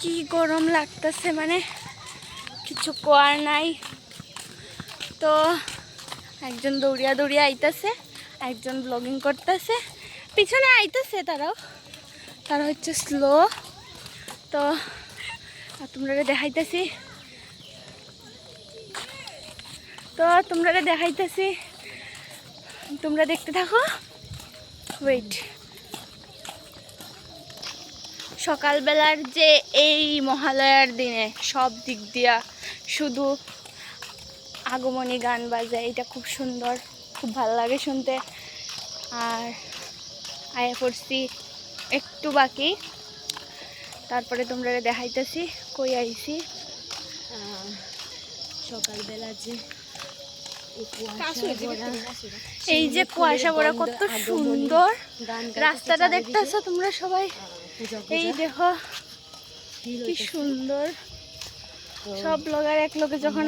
কি গরম লাগতেছে, মানে কিছু করার নাই। তো একজন দৌড়িয়া দৌড়িয়া আইতাছে, একজন ব্লগিং করতেছে, পিছনে আইতাছে তারা হচ্ছে স্লো। তো তোমরা দেখাইতেছি, তোমরা দেখতে থাকো। ওয়েট, সকালবেলার যে এই মহালয়ার দিনে সব দিক দিয়া শুধু আগমনী গান বাজে, এটা খুব সুন্দর, খুব ভালো লাগে শুনতে। আর আয়া করছি একটু বাকি, তারপরে তোমরা দেখাইতেছি কই আইছি। সকালবেলা যে এই যে কুয়াশা ভরা কত সুন্দর রাস্তাটা দেখতেছো তোমরা সবাই, এই দেখো কি সুন্দর। সব ব্লগার এক লোকে যখন